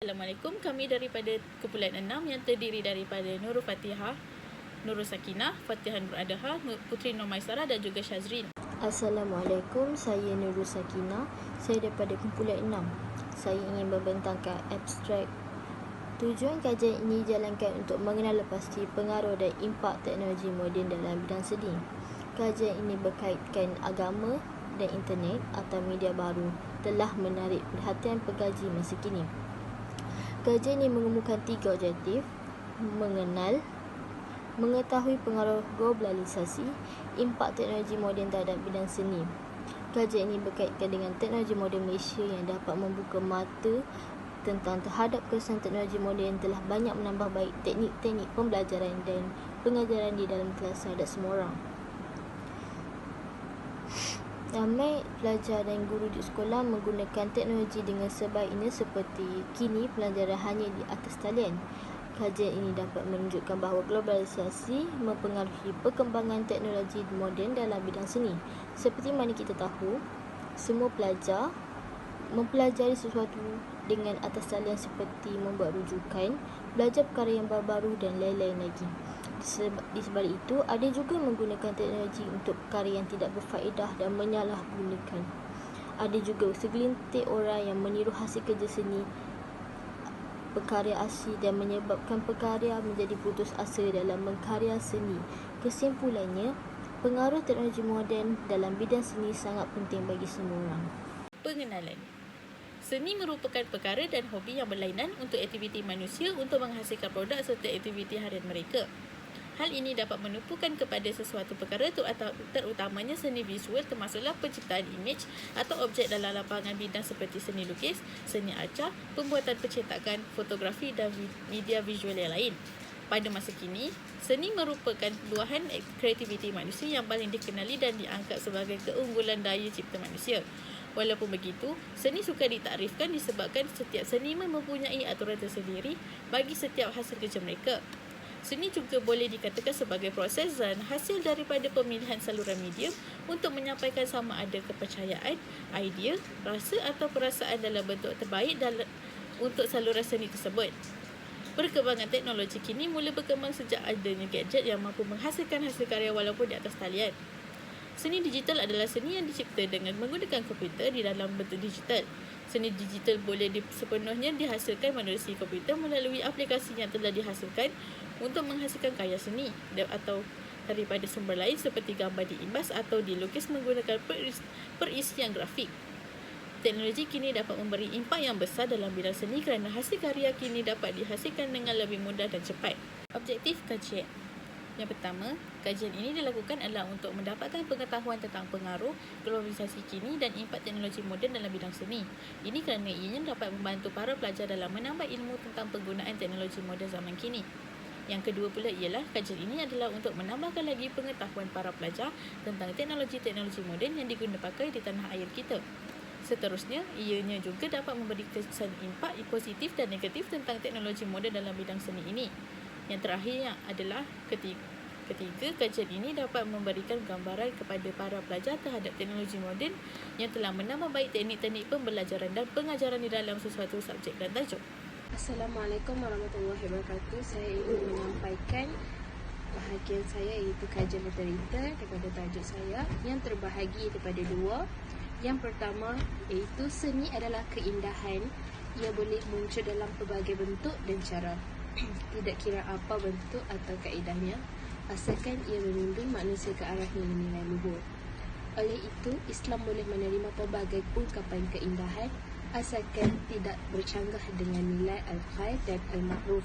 Assalamualaikum, kami daripada kumpulan 6 yang terdiri daripada Nurul Fatihah, Nurul Sakinah, Fatihah Nur Adaha, Putri Nur Maisarah dan juga Syazrin. Assalamualaikum, saya Nurul Sakinah. Saya daripada kumpulan 6. Saya ingin membentangkan abstrak. Tujuan kajian ini dijalankan untuk mengenal pasti pengaruh dan impak teknologi moden dalam bidang seni. Kajian ini berkaitkan agama dan internet atau media baru telah menarik perhatian pengkaji masa kini. Kajian ini mengemukakan 3 objektif: mengenal, mengetahui pengaruh globalisasi, impak teknologi moden terhadap bidang seni. Kajian ini berkaitan dengan teknologi moden Malaysia yang dapat membuka mata tentang terhadap kesan teknologi moden telah banyak menambah baik teknik-teknik pembelajaran dan pengajaran di dalam kelas terhadap semua orang. Ramai pelajar dan guru di sekolah menggunakan teknologi dengan sebaiknya, seperti kini pelajaran hanya di atas talian. Kajian ini dapat menunjukkan bahawa globalisasi mempengaruhi perkembangan teknologi moden dalam bidang seni. Seperti mana kita tahu, semua pelajar mempelajari sesuatu dengan atas talian, seperti membuat rujukan, belajar perkara yang baru-baru dan lain-lain lagi. Di sebalik itu, ada juga menggunakan teknologi untuk perkara yang tidak berfaedah dan menyalahgunakan. Ada juga segelintir orang yang meniru hasil kerja seni pekarya asli dan menyebabkan pekarya menjadi putus asa dalam mengkarya seni. Kesimpulannya, pengaruh teknologi moden dalam bidang seni sangat penting bagi semua orang. Pengenalan. Seni merupakan perkara dan hobi yang berlainan untuk aktiviti manusia untuk menghasilkan produk serta aktiviti harian mereka. Hal ini dapat menumpukan kepada sesuatu perkara terutamanya seni visual, termasuklah penciptaan imej atau objek dalam lapangan bidang seperti seni lukis, seni arca, pembuatan percetakan, fotografi dan media visual yang lain. Pada masa kini, seni merupakan luahan kreativiti manusia yang paling dikenali dan diangkat sebagai keunggulan daya cipta manusia. Walaupun begitu, seni sukar ditakrifkan disebabkan setiap seniman mempunyai aturan tersendiri bagi setiap hasil kerja mereka. Seni juga boleh dikatakan sebagai proses dan hasil daripada pemilihan saluran medium untuk menyampaikan sama ada kepercayaan, idea, rasa atau perasaan dalam bentuk terbaik untuk saluran seni tersebut. Perkembangan teknologi kini mula berkembang sejak adanya gadget yang mampu menghasilkan hasil karya walaupun di atas talian. Seni digital adalah seni yang dicipta dengan menggunakan komputer di dalam bentuk digital. Seni digital boleh sepenuhnya dihasilkan menerusi komputer melalui aplikasi yang telah dihasilkan untuk menghasilkan karya seni atau daripada sumber lain seperti gambar diimbas atau dilukis menggunakan perisian grafik. Teknologi kini dapat memberi impak yang besar dalam bidang seni kerana hasil karya kini dapat dihasilkan dengan lebih mudah dan cepat. Objektif kajian. Yang pertama, kajian ini dilakukan adalah untuk mendapatkan pengetahuan tentang pengaruh globalisasi kini dan impak teknologi moden dalam bidang seni. Ini kerana ianya dapat membantu para pelajar dalam menambah ilmu tentang penggunaan teknologi moden zaman kini. Yang kedua pula ialah kajian ini adalah untuk menambahkan lagi pengetahuan para pelajar tentang teknologi-teknologi moden yang diguna pakai di tanah air kita. Seterusnya, ianya juga dapat memberi kesan impak positif dan negatif tentang teknologi moden dalam bidang seni ini. Yang terakhir adalah ketiga, kajian ini dapat memberikan gambaran kepada para pelajar terhadap teknologi moden yang telah menambah baik teknik-teknik pembelajaran dan pengajaran di dalam sesuatu subjek dan tajuk. Assalamualaikum warahmatullahi wabarakatuh. Saya ingin menyampaikan bahagian saya iaitu kajian literatur daripada tajuk saya yang terbahagi daripada 2. Yang pertama iaitu seni adalah keindahan. Ia boleh muncul dalam pelbagai bentuk dan cara. Tidak kira apa bentuk atau kaedahnya, asalkan ia membimbing manusia ke arah nilai-nilai luhur. Oleh itu, Islam boleh menerima pelbagai ungkapan keindahan asalkan tidak bercanggah dengan nilai al-khair dan al-ma'ruf,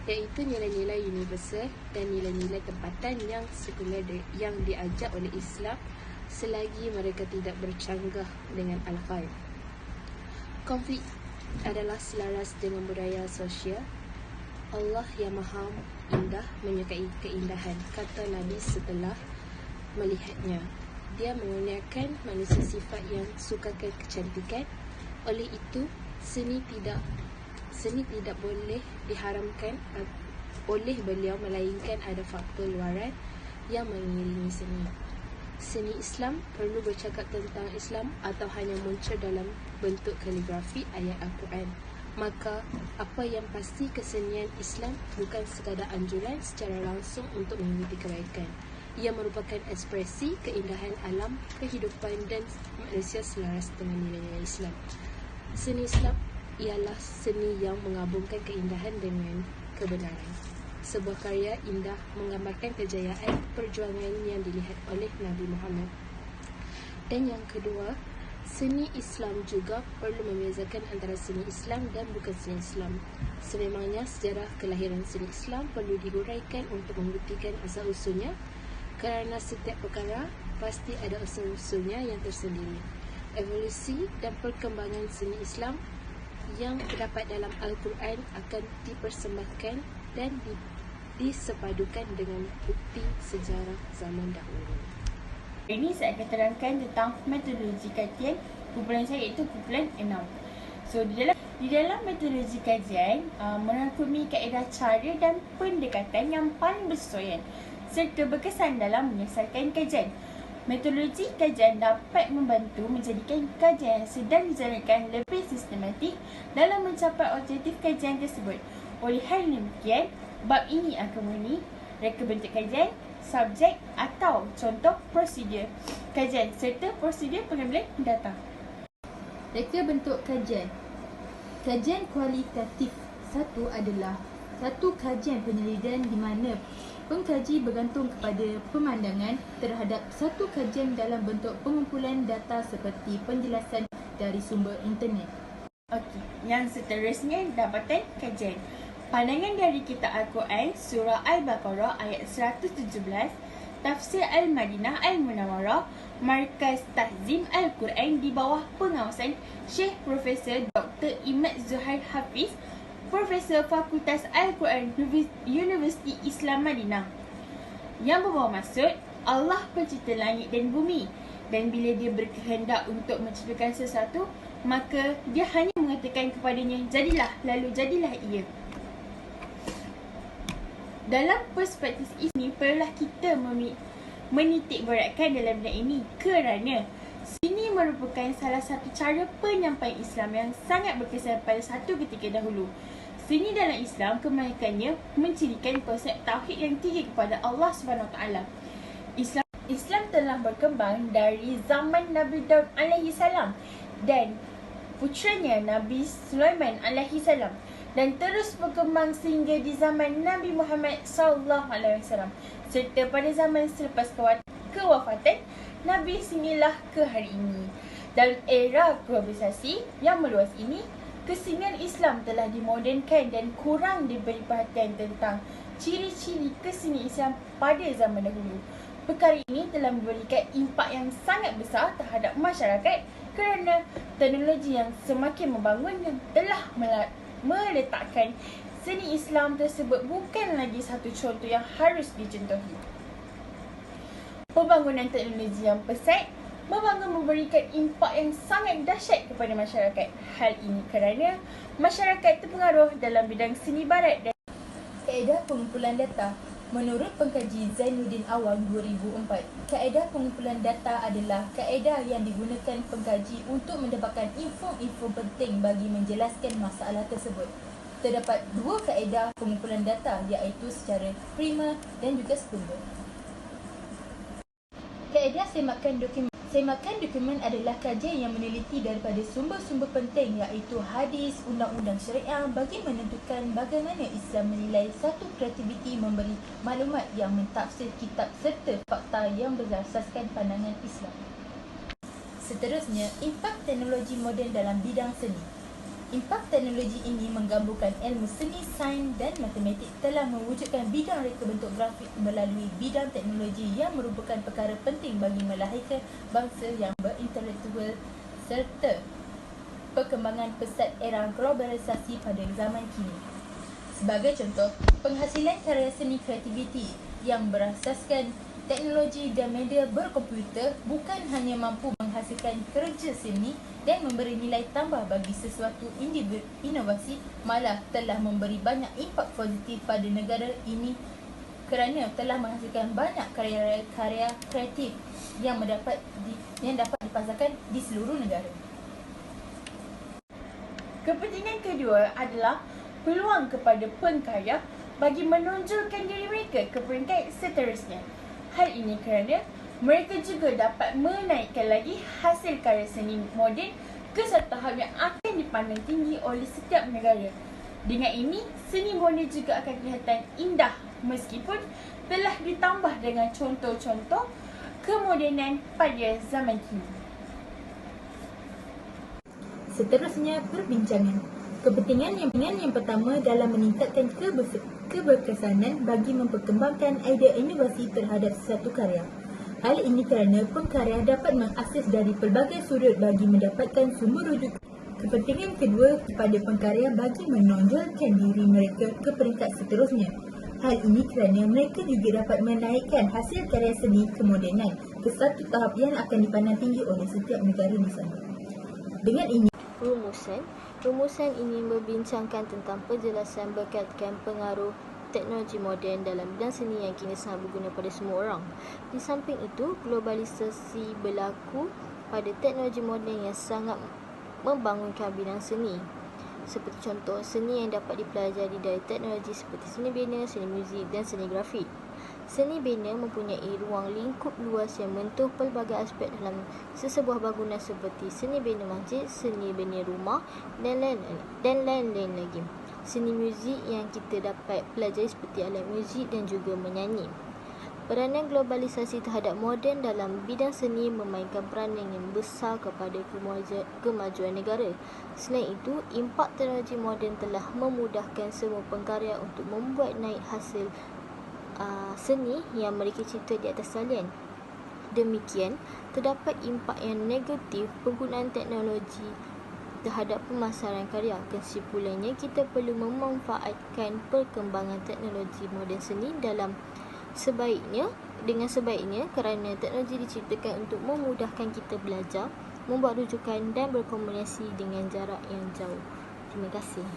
iaitu nilai-nilai universal dan nilai-nilai tempatan yang sekuler yang diajar oleh Islam selagi mereka tidak bercanggah dengan al-khair. Konflik adalah selaras dengan budaya sosial. Allah yang maha indah menyukai keindahan, kata Nabi setelah melihatnya. Dia mengurniakan manusia sifat yang sukakan kecantikan. Oleh itu, seni tidak boleh diharamkan oleh beliau, melainkan ada faktor luaran yang mengiringi seni. Seni Islam perlu bercakap tentang Islam atau hanya muncul dalam bentuk kaligrafi ayat Al-Quran. maka apa yang pasti kesenian Islam bukan sekadar anjuran secara langsung untuk mengikuti kebaikan. Ia merupakan ekspresi keindahan alam, kehidupan dan manusia selaras dengan nilai-nilai Islam. Seni Islam ialah seni yang menggabungkan keindahan dengan kebenaran. Sebuah karya indah menggambarkan kejayaan perjuangan yang dilihat oleh Nabi Muhammad. Dan yang kedua, seni Islam juga perlu membezakan antara seni Islam dan bukan seni Islam. Sememangnya sejarah kelahiran seni Islam perlu dihuraikan untuk membuktikan asal-usulnya, kerana setiap perkara pasti ada asal-usulnya yang tersendiri. Evolusi dan perkembangan seni Islam yang terdapat dalam Al-Quran akan dipersembahkan dan disepadukan dengan bukti sejarah zaman dahulu. Ini saya akan terangkan tentang metodologi kajian kumpulan saya, iaitu kumpulan 6. So di dalam metodologi kajian merangkumi kaedah cara dan pendekatan yang paling bersesuaian serta berkesan dalam menyelesaikan kajian. Metodologi kajian dapat membantu menjadikan kajian yang sedang dijalankan lebih sistematik dalam mencapai objektif kajian tersebut. Oleh hal demikian, bab ini akan mengenai reka bentuk kajian, subjek atau contoh prosedur kajian serta prosedur pengambilan data. Reka bentuk kajian. Kajian kualitatif satu adalah satu kajian penyelidikan di mana pengkaji bergantung kepada pemandangan terhadap satu kajian dalam bentuk pengumpulan data seperti penjelasan dari sumber internet. Okey, yang seterusnya dapatan kajian. Pandangan dari kitab Al-Quran surah Al-Baqarah ayat 117, Tafsir Al-Madinah Al-Munawwarah, Markaz Tahzim Al-Quran di bawah pengawasan Syekh Profesor Dr. Imad Zuhair Hafiz, Profesor Fakultas Al-Quran Universiti Islam Madinah, yang membawa maksud Allah pencipta langit dan bumi, dan bila dia berkehendak untuk menciptakan sesuatu, maka dia hanya mengatakan kepadanya jadilah, lalu jadilah ia. Dalam perspektif ini, perlulah kita menitik beratkan dalam bidang ini kerana sini merupakan salah satu cara penyampaian Islam yang sangat berkesan pada satu ketika dahulu. Sini dalam Islam kebanyakannya mencirikan konsep tauhid yang tinggi kepada Allah SWT. Islam telah berkembang dari zaman Nabi Daud AS dan putranya Nabi Sulaiman AS, dan terus berkembang sehingga di zaman Nabi Muhammad SAW, serta pada zaman selepas kewafatan Nabi sehinggalah ke hari ini. Dalam era globalisasi yang meluas ini, kesenian Islam telah dimodernkan dan kurang diberi perhatian tentang ciri-ciri kesenian Islam pada zaman dahulu. Perkara ini telah memberikan impak yang sangat besar terhadap masyarakat kerana teknologi yang semakin membangun yang telah meletakkan seni Islam tersebut bukan lagi satu contoh yang harus dicontohi. Pembangunan teknologi yang pesat memberikan impak yang sangat dahsyat kepada masyarakat. Hal ini kerana masyarakat terpengaruh dalam bidang seni barat dan Kaedah pengumpulan data. Menurut pengkaji Zainuddin Awang 2004, kaedah pengumpulan data adalah kaedah yang digunakan pengkaji untuk mendapatkan info-info penting bagi menjelaskan masalah tersebut. Terdapat dua kaedah pengumpulan data, iaitu secara primer dan juga sekunder. Kaedah semakan dokumen adalah kajian yang meneliti daripada sumber-sumber penting, iaitu hadis, undang-undang syariah bagi menentukan bagaimana Islam menilai satu kreativiti memberi maklumat yang mentafsir kitab serta fakta yang berasaskan pandangan Islam. Seterusnya, impak teknologi moden dalam bidang seni. Impak teknologi ini menggabungkan ilmu seni, sains dan matematik telah mewujudkan bidang reka bentuk grafik melalui bidang teknologi yang merupakan perkara penting bagi melahirkan bangsa yang berintelektual serta perkembangan pesat era globalisasi pada zaman kini. Sebagai contoh, penghasilan karya seni kreativiti yang berasaskan teknologi dan media berkomputer bukan hanya mampu menghasilkan kerja seni dan memberi nilai tambah bagi sesuatu individu inovasi, malah telah memberi banyak impak positif pada negara ini kerana telah menghasilkan banyak karya kreatif yang dapat dipasarkan di seluruh negara. Kepentingan kedua adalah peluang kepada pengkarya bagi menonjolkan diri mereka ke peringkat seterusnya. Hal ini kerana mereka juga dapat menaikkan lagi hasil karya seni moden ke satu tahap yang akan dipandang tinggi oleh setiap negara. Dengan ini, seni moden juga akan kelihatan indah meskipun telah ditambah dengan contoh-contoh kemodenan pada zaman kini. Seterusnya, perbincangan. Kepentingan yang pertama dalam meningkatkan keberkesanan bagi memperkembangkan idea inovasi terhadap sesuatu karya. Hal ini kerana pengkarya dapat mengakses dari pelbagai sudut bagi mendapatkan sumber rujukan. Kepentingan kedua kepada pengkarya bagi menonjolkan diri mereka ke peringkat seterusnya. Hal ini kerana mereka juga dapat menaikkan hasil karya seni kemodenan ke satu tahap yang akan dipandang tinggi oleh setiap negara di sana. Dengan ini, Rumusan ini membincangkan tentang penjelasan berkaitan pengaruh teknologi moden dalam bidang seni yang kini sangat berguna pada semua orang. Di samping itu, globalisasi berlaku pada teknologi moden yang sangat membangunkan bidang seni. Seperti contoh, seni yang dapat dipelajari dari teknologi seperti seni bina, seni muzik dan seni grafik. Seni bina mempunyai ruang lingkup luas yang menyentuh pelbagai aspek dalam sesebuah bangunan seperti seni bina masjid, seni bina rumah dan lain-lain lagi. Seni muzik yang kita dapat pelajari seperti alat muzik dan juga menyanyi. Peranan globalisasi terhadap moden dalam bidang seni memainkan peranan yang besar kepada kemajuan negara. Selain itu, impak teknologi moden telah memudahkan semua pengkarya untuk membuat naik hasil seni yang mereka cipta di atas talian. Demikian, terdapat impak yang negatif penggunaan teknologi terhadap pemasaran karya. Kesimpulannya, kita perlu memanfaatkan perkembangan teknologi moden seni dengan sebaiknya kerana teknologi diciptakan untuk memudahkan kita belajar, membuat rujukan dan berkomunikasi dengan jarak yang jauh. Terima kasih.